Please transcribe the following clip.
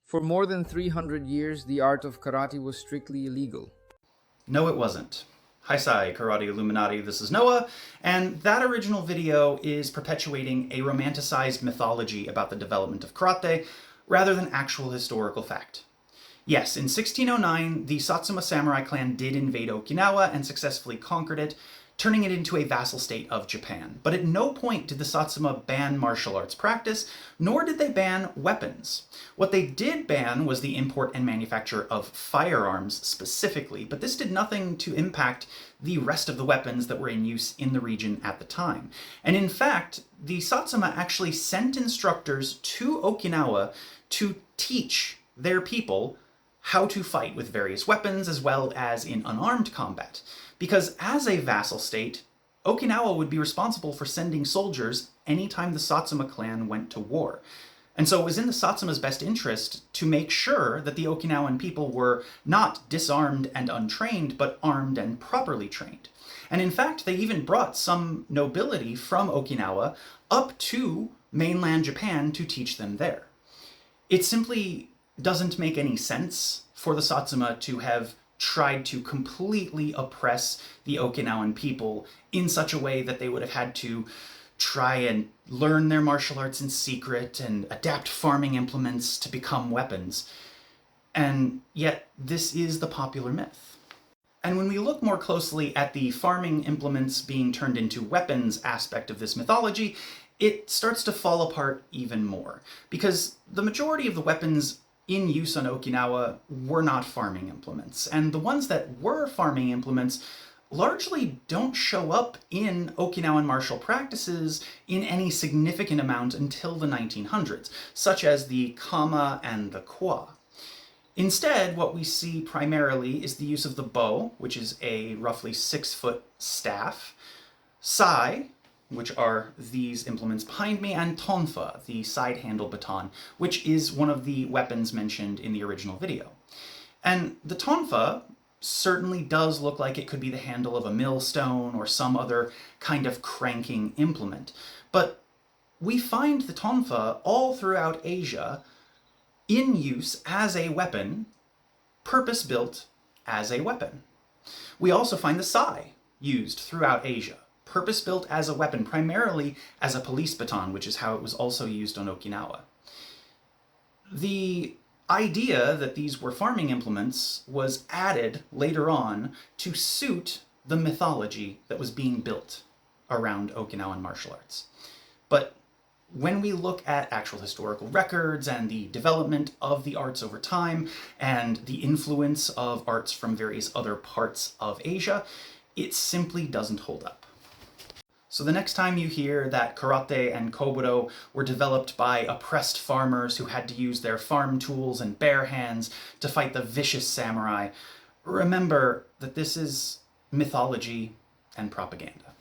For more than 300 years, the art of karate was strictly illegal. No, it wasn't. Hi, Sai, Karate Illuminati, this is Noah, and that original video is perpetuating a romanticized mythology about the development of karate rather than actual historical fact. Yes, in 1609, the Satsuma samurai clan did invade Okinawa and successfully conquered it, turning it into a vassal state of Japan. But at no point did the Satsuma ban martial arts practice, nor did they ban weapons. What they did ban was the import and manufacture of firearms specifically, but this did nothing to impact the rest of the weapons that were in use in the region at the time. And in fact, the Satsuma actually sent instructors to Okinawa to teach their people how to fight with various weapons as well as in unarmed combat. Because as a vassal state, Okinawa would be responsible for sending soldiers anytime the Satsuma clan went to war. And so it was in the Satsuma's best interest to make sure that the Okinawan people were not disarmed and untrained, but armed and properly trained. And in fact, they even brought some nobility from Okinawa up to mainland Japan to teach them there. It simply doesn't make any sense for the Satsuma to have tried to completely oppress the Okinawan people in such a way that they would have had to try and learn their martial arts in secret and adapt farming implements to become weapons. And yet, this is the popular myth. And when we look more closely at the farming implements being turned into weapons aspect of this mythology, it starts to fall apart even more. Because the majority of the weapons in use on Okinawa were not farming implements, and the ones that were farming implements largely don't show up in Okinawan martial practices in any significant amount until the 1900s, such as the kama and the kwa. Instead, what we see primarily is the use of the bo, which is a roughly 6-foot staff, sai, which are these implements behind me, and tonfa, the side-handle baton, which is one of the weapons mentioned in the original video. And the tonfa certainly does look like it could be the handle of a millstone or some other kind of cranking implement. But we find the tonfa all throughout Asia in use as a weapon, purpose-built as a weapon. We also find the sai used throughout Asia, purpose-built as a weapon, primarily as a police baton, which is how it was also used on Okinawa. The idea that these were farming implements was added later on to suit the mythology that was being built around Okinawan martial arts. But when we look at actual historical records and the development of the arts over time and the influence of arts from various other parts of Asia, it simply doesn't hold up. So the next time you hear that karate and kobudo were developed by oppressed farmers who had to use their farm tools and bare hands to fight the vicious samurai, remember that this is mythology and propaganda.